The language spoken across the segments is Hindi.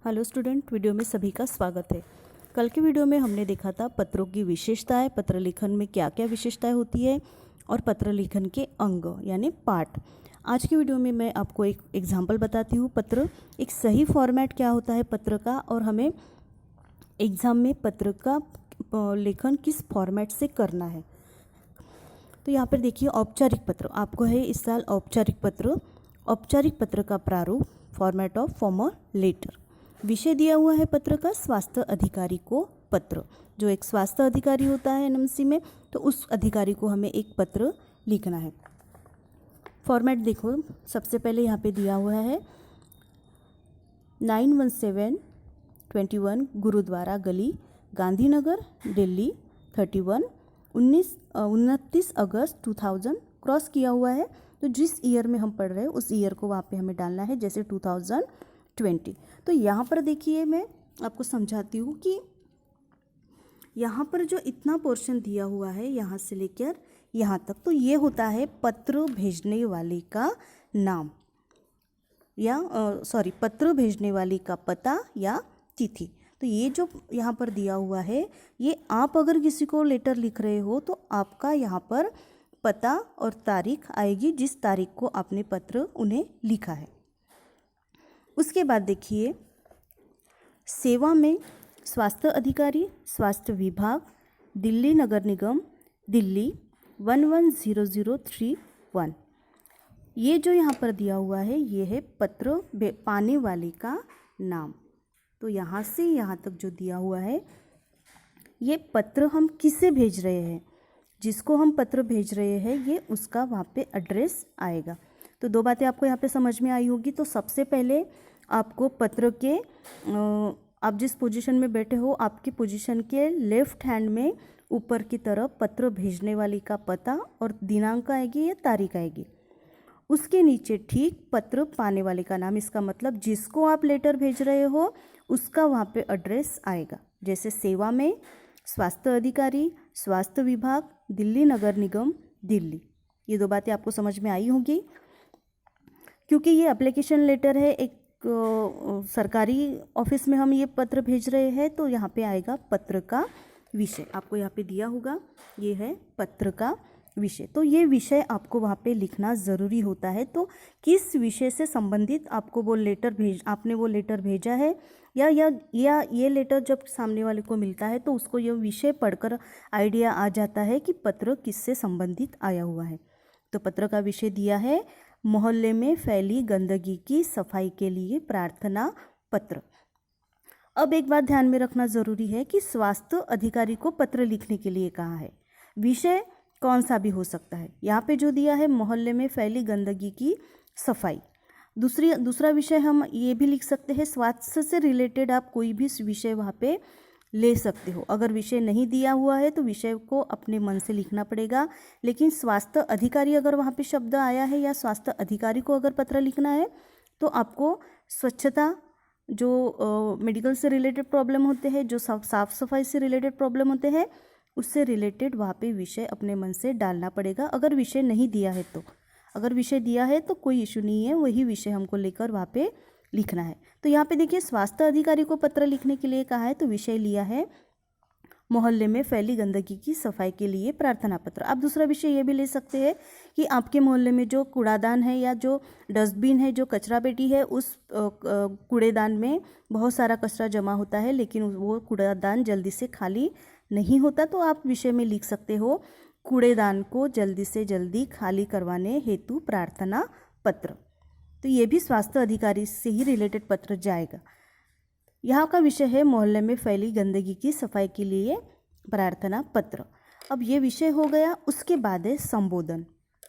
हेलो स्टूडेंट, वीडियो में सभी का स्वागत है। कल के वीडियो में हमने देखा था पत्रों की विशेषताएं, पत्र लेखन में क्या क्या विशेषताएं होती है और पत्र लेखन के अंग यानी पार्ट। आज की वीडियो में मैं आपको एक एग्जांपल बताती हूँ। पत्र एक सही फॉर्मेट क्या होता है पत्र का, और हमें एग्ज़ाम में पत्र का लेखन किस फॉर्मेट से करना है। तो यहाँ पर देखिए, औपचारिक पत्र आपको है इस साल। औपचारिक पत्र का प्रारूप, फॉर्मेट ऑफ फॉर्मल लेटर। विषय दिया हुआ है पत्र का स्वास्थ्य अधिकारी को पत्र। जो एक स्वास्थ्य अधिकारी होता है एनएमसी में, तो उस अधिकारी को हमें एक पत्र लिखना है। फॉर्मेट देखो, सबसे पहले यहाँ पे दिया हुआ है 91721 गुरुद्वारा गली, गांधीनगर, दिल्ली 29 अगस्त 2000 क्रॉस किया हुआ है। तो जिस ईयर में हम पढ़ रहे हैं उस ईयर को वहाँ पे हमें डालना है, जैसे 2020। तो यहाँ पर देखिए, मैं आपको समझाती हूँ कि यहाँ पर जो इतना पोर्शन दिया हुआ है यहाँ से लेकर यहाँ तक, तो ये होता है पत्र भेजने वाले का नाम या पत्र भेजने वाले का पता या तिथि। तो ये जो यहाँ पर दिया हुआ है, ये आप अगर किसी को लेटर लिख रहे हो तो आपका यहाँ पर पता और तारीख आएगी, जिस तारीख को आपने पत्र उन्हें लिखा है। उसके बाद देखिए, सेवा में स्वास्थ्य अधिकारी, स्वास्थ्य विभाग, दिल्ली नगर निगम, दिल्ली 110031। ये जो यहाँ पर दिया हुआ है ये है पत्र पाने वाले का नाम। तो यहाँ से यहाँ तक जो दिया हुआ है, ये पत्र हम किसे भेज रहे हैं, जिसको हम पत्र भेज रहे हैं ये उसका वहाँ पे एड्रेस आएगा। तो दो बातें आपको यहाँ पे समझ में आई होगी। तो सबसे पहले आपको पत्र के आप जिस पोजीशन में बैठे हो, आपकी पोजीशन के लेफ्ट हैंड में ऊपर की तरफ पत्र भेजने वाली का पता और दिनांक आएगी या तारीख आएगी। उसके नीचे ठीक पत्र पाने वाले का नाम, इसका मतलब जिसको आप लेटर भेज रहे हो उसका वहाँ पे एड्रेस आएगा। जैसे सेवा में स्वास्थ्य अधिकारी, स्वास्थ्य विभाग, दिल्ली नगर निगम, दिल्ली। ये दो बातें आपको समझ में आई होगी। क्योंकि ये एप्लीकेशन लेटर है, एक सरकारी ऑफिस में हम ये पत्र भेज रहे हैं, तो यहाँ पे आएगा पत्र का विषय। आपको यहाँ पे दिया होगा, ये है पत्र का विषय। तो ये विषय आपको वहाँ पे लिखना ज़रूरी होता है। तो किस विषय से संबंधित आपको वो लेटर आपने वो लेटर भेजा है, या ये लेटर जब सामने वाले को मिलता है तो उसको ये विषय पढ़कर आइडिया आ जाता है कि पत्र किससे संबंधित आया हुआ है। तो पत्र का विषय दिया है मोहल्ले में फैली गंदगी की सफाई के लिए प्रार्थना पत्र। अब एक बात ध्यान में रखना ज़रूरी है कि स्वास्थ्य अधिकारी को पत्र लिखने के लिए कहा है। विषय कौन सा भी हो सकता है। यहाँ पे जो दिया है मोहल्ले में फैली गंदगी की सफाई। दूसरा विषय हम ये भी लिख सकते हैं, स्वास्थ्य से रिलेटेड आप कोई भी विषय वहाँ पे ले सकते हो। अगर विषय नहीं दिया हुआ है तो विषय को अपने मन से लिखना पड़ेगा। लेकिन स्वास्थ्य अधिकारी अगर वहाँ पे शब्द आया है या स्वास्थ्य अधिकारी को अगर पत्र लिखना है तो आपको स्वच्छता, जो मेडिकल से रिलेटेड प्रॉब्लम होते हैं, जो साफ सफाई से रिलेटेड प्रॉब्लम होते हैं, उससे रिलेटेड वहाँ पे विषय अपने मन से डालना पड़ेगा। अगर विषय नहीं दिया है तो, अगर विषय दिया है तो कोई इशू नहीं है, वही विषय हमको लेकर वहाँ पे लिखना है। तो यहाँ पे देखिए, स्वास्थ्य अधिकारी को पत्र लिखने के लिए कहा है, तो विषय लिया है मोहल्ले में फैली गंदगी की सफाई के लिए प्रार्थना पत्र। आप दूसरा विषय ये भी ले सकते हैं कि आपके मोहल्ले में जो कूड़ादान है या जो डस्टबिन है, जो कचरा पेटी है, उस कूड़ेदान में बहुत सारा कचरा जमा होता है, लेकिन वो कूड़ादान जल्दी से खाली नहीं होता। तो आप विषय में लिख सकते हो कूड़ेदान को जल्दी से जल्दी खाली करवाने हेतु प्रार्थना पत्र। तो ये भी स्वास्थ्य अधिकारी से ही रिलेटेड पत्र जाएगा। यहाँ का विषय है मोहल्ले में फैली गंदगी की सफाई के लिए प्रार्थना पत्र। अब ये विषय हो गया। उसके बाद है संबोधन।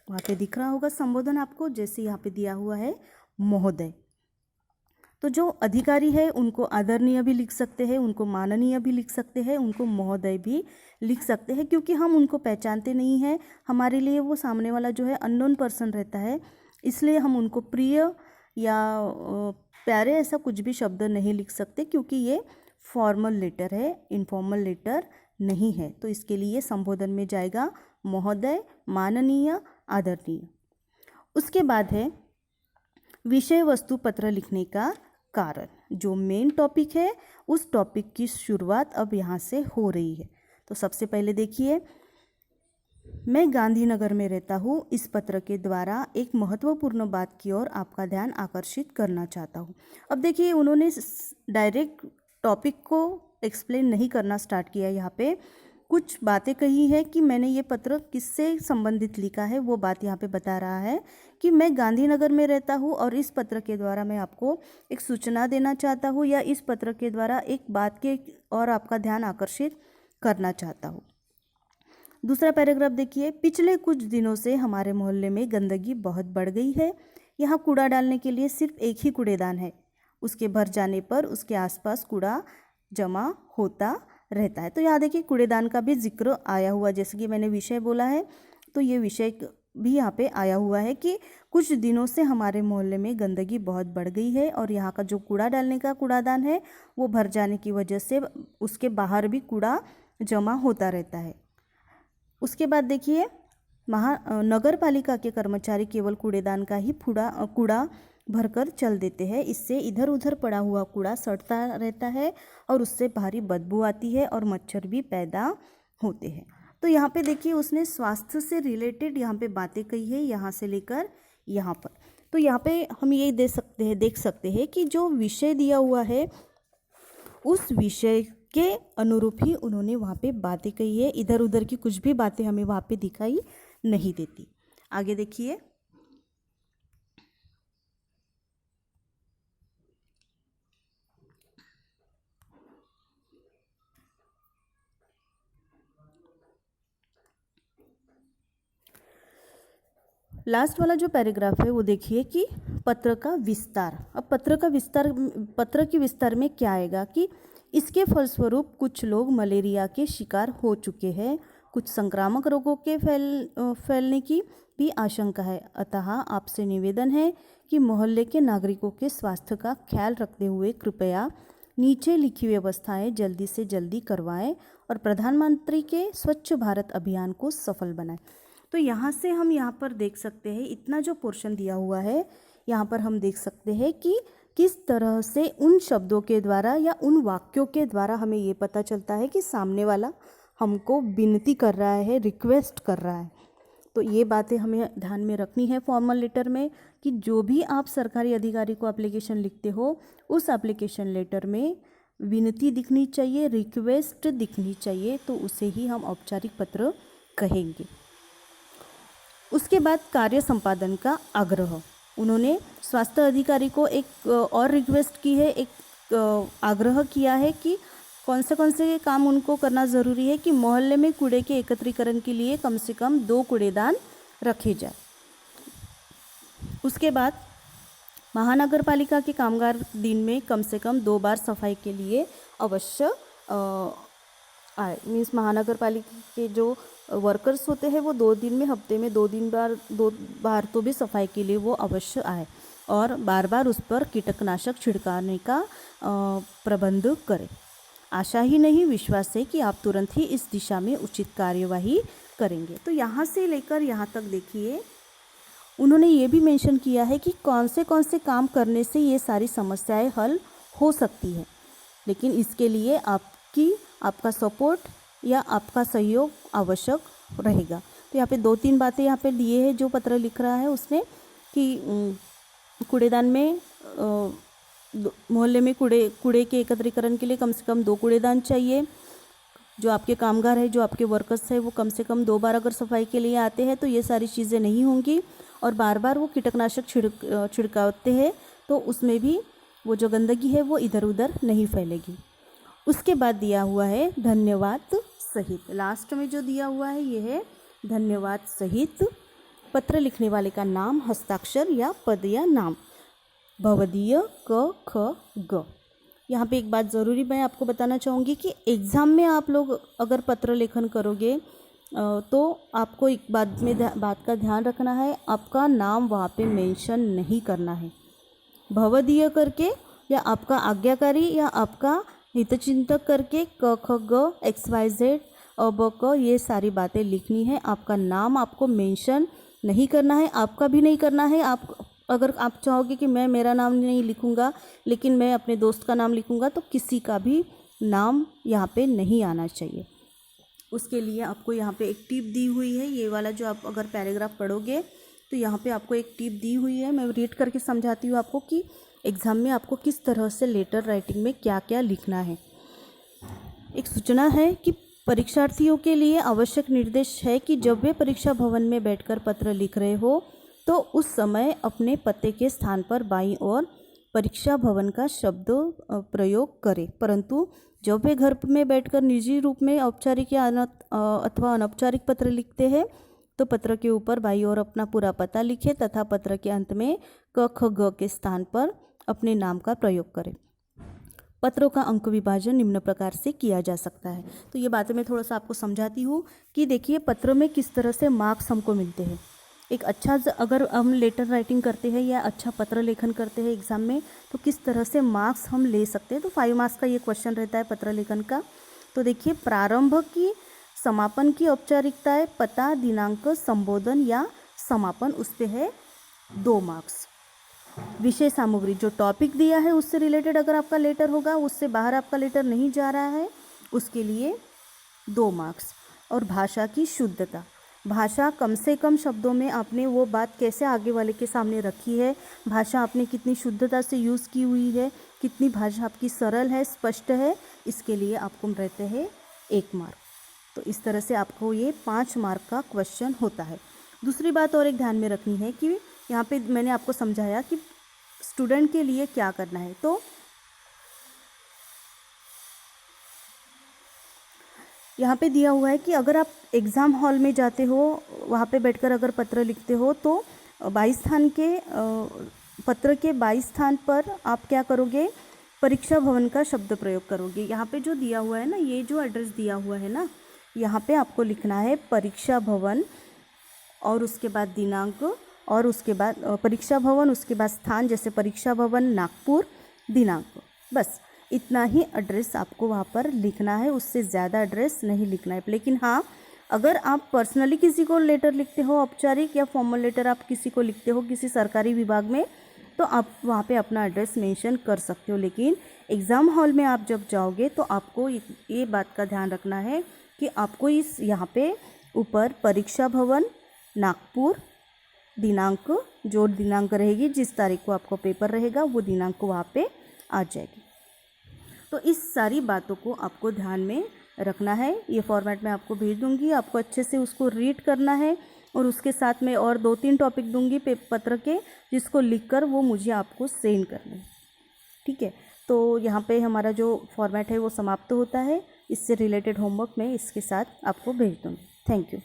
वहाँ पे दिख रहा होगा संबोधन आपको, जैसे यहाँ पे दिया हुआ है महोदय। तो जो अधिकारी है उनको आदरणीय भी लिख सकते हैं, उनको माननीय भी लिख सकते हैं, उनको महोदय भी लिख सकते हैं, क्योंकि हम उनको पहचानते नहीं हैं। हमारे लिए वो सामने वाला जो है अननोन पर्सन रहता है, इसलिए हम उनको प्रिय या प्यारे ऐसा कुछ भी शब्द नहीं लिख सकते, क्योंकि ये फॉर्मल लेटर है, इनफॉर्मल लेटर नहीं है। तो इसके लिए संबोधन में जाएगा महोदय, माननीय, आदरणीय। उसके बाद है विषय वस्तु पत्र लिखने का कारण। जो मेन टॉपिक है उस टॉपिक की शुरुआत अब यहाँ से हो रही है। तो सबसे पहले देखिए, मैं गांधीनगर में रहता हूँ, इस पत्र के द्वारा एक महत्वपूर्ण बात की ओर आपका ध्यान आकर्षित करना चाहता हूँ। अब देखिए, उन्होंने डायरेक्ट टॉपिक को एक्सप्लेन नहीं करना स्टार्ट किया। यहाँ पे कुछ बातें कही है कि मैंने ये पत्र किससे संबंधित लिखा है, वो बात यहाँ पे बता रहा है कि मैं गांधीनगर में रहता हूँ और इस पत्र के द्वारा मैं आपको एक सूचना देना चाहता हूँ या इस पत्र के द्वारा एक बात के और आपका ध्यान आकर्षित करना चाहता हूँ। दूसरा पैराग्राफ देखिए, पिछले कुछ दिनों से हमारे मोहल्ले में गंदगी बहुत बढ़ गई है। यहाँ कूड़ा डालने के लिए सिर्फ एक ही कूड़ेदान है। उसके भर जाने पर उसके आसपास कूड़ा जमा होता रहता है। तो यहाँ देखिए, कूड़ेदान का भी जिक्र आया हुआ, जैसे कि मैंने विषय बोला है तो ये विषय भी यहाँ पे आया हुआ है कि कुछ दिनों से हमारे मोहल्ले में गंदगी बहुत बढ़ गई है और यहाँ का जो कूड़ा डालने का कूड़ादान है वो भर जाने की वजह से उसके बाहर भी कूड़ा जमा होता रहता है। उसके बाद देखिए, नगर पालिका के कर्मचारी केवल कूड़ेदान का ही कूड़ा भरकर चल देते हैं। इससे इधर उधर पड़ा हुआ कूड़ा सड़ता रहता है और उससे भारी बदबू आती है और मच्छर भी पैदा होते हैं। तो यहाँ पे देखिए, उसने स्वास्थ्य से रिलेटेड यहाँ पे बातें कही है, यहाँ से लेकर यहाँ पर। तो यहाँ पे हम ये देख सकते हैं कि जो विषय दिया हुआ है उस विषय के अनुरूप ही उन्होंने वहाँ पे बातें कही है। इधर उधर की कुछ भी बातें हमें वहाँ पे दिखाई नहीं देती। आगे देखिए, लास्ट वाला जो पैराग्राफ है वो देखिए कि पत्र का विस्तार। अब पत्र के विस्तार में क्या आएगा कि इसके फलस्वरूप कुछ लोग मलेरिया के शिकार हो चुके हैं, कुछ संक्रामक रोगों के फैलने की भी आशंका है। अतः आपसे निवेदन है कि मोहल्ले के नागरिकों के स्वास्थ्य का ख्याल रखते हुए कृपया नीचे लिखी व्यवस्थाएं जल्दी से जल्दी करवाएं और प्रधानमंत्री के स्वच्छ भारत अभियान को सफल बनाएं। तो यहाँ से हम यहाँ पर देख सकते हैं, इतना जो पोर्शन दिया हुआ है यहाँ पर हम देख सकते हैं कि किस तरह से उन शब्दों के द्वारा या उन वाक्यों के द्वारा हमें ये पता चलता है कि सामने वाला हमको विनती कर रहा है, रिक्वेस्ट कर रहा है। तो ये बातें हमें ध्यान में रखनी है फॉर्मल लेटर में कि जो भी आप सरकारी अधिकारी को एप्लीकेशन लिखते हो उस एप्लीकेशन लेटर में विनती दिखनी चाहिए, रिक्वेस्ट दिखनी चाहिए, तो उसे ही हम औपचारिक पत्र कहेंगे। उसके बाद कार्य संपादन का आग्रह। उन्होंने स्वास्थ्य अधिकारी को एक और रिक्वेस्ट की है, एक आग्रह किया है कि कौन से काम उनको करना ज़रूरी है कि मोहल्ले में कूड़े के एकत्रीकरण के लिए कम से कम 2 कूड़ेदान रखे जाए। उसके बाद महानगर पालिका के कामगार दिन में कम से कम 2 बार सफाई के लिए अवश्य आए। मीन्स महानगर पालिका के जो वर्कर्स होते हैं वो 2 दिन में, हफ्ते में 2 बार तो भी सफाई के लिए वो अवश्य आए और बार बार उस पर कीटनाशक छिड़काने का प्रबंध करें। आशा ही नहीं, विश्वास है कि आप तुरंत ही इस दिशा में उचित कार्यवाही करेंगे। तो यहाँ से लेकर यहाँ तक देखिए, उन्होंने ये भी मेंशन किया है कि कौन से काम करने से ये सारी समस्याएं हल हो सकती है, लेकिन इसके लिए आपका सपोर्ट या आपका सहयोग आवश्यक रहेगा। तो यहाँ पे 2-3 बातें यहाँ पे दिए हैं जो पत्र लिख रहा है उसने कि कूड़ेदान में मोहल्ले में कूड़े के एकत्रीकरण के लिए कम से कम 2 कूड़ेदान चाहिए। जो आपके कामगार है, जो आपके वर्कर्स है, वो कम से कम 2 बार अगर सफाई के लिए आते हैं तो ये सारी चीज़ें नहीं होंगी और बार बार वो कीटनाशक छिड़काते हैं तो उसमें भी वो जो गंदगी है वो इधर उधर नहीं फैलेगी। उसके बाद दिया हुआ है धन्यवाद सहित। लास्ट में जो दिया हुआ है ये है धन्यवाद सहित। पत्र लिखने वाले का नाम, हस्ताक्षर या पद या नाम, भवदीय क ख ग। यहाँ पे एक बात ज़रूरी मैं आपको बताना चाहूँगी कि एग्ज़ाम में आप लोग अगर पत्र लेखन करोगे तो आपको एक बात का ध्यान रखना है, आपका नाम वहाँ पे मेंशन नहीं करना है। भवदीय करके या आपका आज्ञाकारी या आपका हितचिंतक करके क ख ग XYZ अब क ये सारी बातें लिखनी है। आपका नाम आपको मेंशन नहीं करना है, आपका भी नहीं करना है, आप अगर आप चाहोगे कि मैं मेरा नाम नहीं लिखूँगा लेकिन मैं अपने दोस्त का नाम लिखूँगा, तो किसी का भी नाम यहाँ पे नहीं आना चाहिए। उसके लिए आपको यहाँ पे एक टिप दी हुई है, ये वाला जो आप अगर पैराग्राफ पढ़ोगे तो यहाँ पे आपको एक टिप दी हुई है। मैं रीड करके समझाती हूँ आपको कि एग्ज़ाम में आपको किस तरह से लेटर राइटिंग में क्या क्या लिखना है। एक सूचना है कि परीक्षार्थियों के लिए आवश्यक निर्देश है कि जब वे परीक्षा भवन में बैठकर पत्र लिख रहे हो तो उस समय अपने पते के स्थान पर बाईं ओर परीक्षा भवन का शब्द प्रयोग करें, परंतु जब वे घर में बैठकर निजी रूप में औपचारिक या अथवा अनौपचारिक पत्र लिखते हैं तो पत्र के ऊपर बाईं ओर अपना पूरा पता लिखें तथा पत्र के अंत में क ख ग के स्थान पर अपने नाम का प्रयोग करें। पत्रों का अंक विभाजन निम्न प्रकार से किया जा सकता है। तो ये बातें मैं थोड़ा सा आपको समझाती हूँ कि देखिए पत्र में किस तरह से मार्क्स हमको मिलते हैं। एक अच्छा अगर हम लेटर राइटिंग करते हैं या अच्छा पत्र लेखन करते हैं एग्ज़ाम में तो किस तरह से मार्क्स हम ले सकते हैं। तो 5 मार्क्स का ये क्वेश्चन रहता है पत्र लेखन का। तो देखिए प्रारंभ की, समापन की औपचारिकताएं, पता, दिनांक, संबोधन या समापन, उस पे है 2 मार्क्स। विषय सामग्री, जो टॉपिक दिया है उससे रिलेटेड अगर आपका लेटर होगा, उससे बाहर आपका लेटर नहीं जा रहा है, उसके लिए 2 मार्क्स। और भाषा की शुद्धता, भाषा कम से कम शब्दों में आपने वो बात कैसे आगे वाले के सामने रखी है, भाषा आपने कितनी शुद्धता से यूज़ की हुई है, कितनी भाषा आपकी सरल है, स्पष्ट है, इसके लिए आपको रहते हैं 1 मार्क। तो इस तरह से आपको ये 5 मार्क का क्वेश्चन होता है। दूसरी बात और एक ध्यान में रखनी है कि यहाँ पे मैंने आपको समझाया कि स्टूडेंट के लिए क्या करना है। तो यहाँ पे दिया हुआ है कि अगर आप एग्ज़ाम हॉल में जाते हो, वहाँ पे बैठकर अगर पत्र लिखते हो तो 22 स्थान के पत्र के 22 स्थान पर आप क्या करोगे, परीक्षा भवन का शब्द प्रयोग करोगे। यहाँ पे जो दिया हुआ है ना, ये जो एड्रेस दिया हुआ है ना, यहाँ पे आपको लिखना है परीक्षा भवन और उसके बाद दिनांक और उसके बाद परीक्षा भवन, उसके बाद स्थान, जैसे परीक्षा भवन नागपुर, दिनांक, बस इतना ही एड्रेस आपको वहाँ पर लिखना है, उससे ज़्यादा एड्रेस नहीं लिखना है। लेकिन हाँ, अगर आप पर्सनली किसी को लेटर लिखते हो, औपचारिक या फॉर्मल लेटर आप किसी को लिखते हो किसी सरकारी विभाग में, तो आप वहाँ पे अपना एड्रेस मेंशन कर सकते हो। लेकिन एग्ज़ाम हॉल में आप जब जाओगे तो आपको ये बात का ध्यान रखना है कि आपको इस यहाँ पे ऊपर परीक्षा भवन नागपुर, दिनांक, जो दिनांक रहेगी, जिस तारीख को आपको पेपर रहेगा वो दिनांक वहाँ पे आ जाएगी। तो इस सारी बातों को आपको ध्यान में रखना है। ये फॉर्मेट मैं आपको भेज दूँगी, आपको अच्छे से उसको रीड करना है और उसके साथ में और 2-3 टॉपिक दूँगी पत्र के, जिसको लिखकर वो मुझे आपको सेंड करना है, ठीक है। तो यहाँ पे हमारा जो फॉर्मेट है वो समाप्त होता है। इससे रिलेटेड होमवर्क मैं इसके साथ आपको भेज दूँगी। Thank you.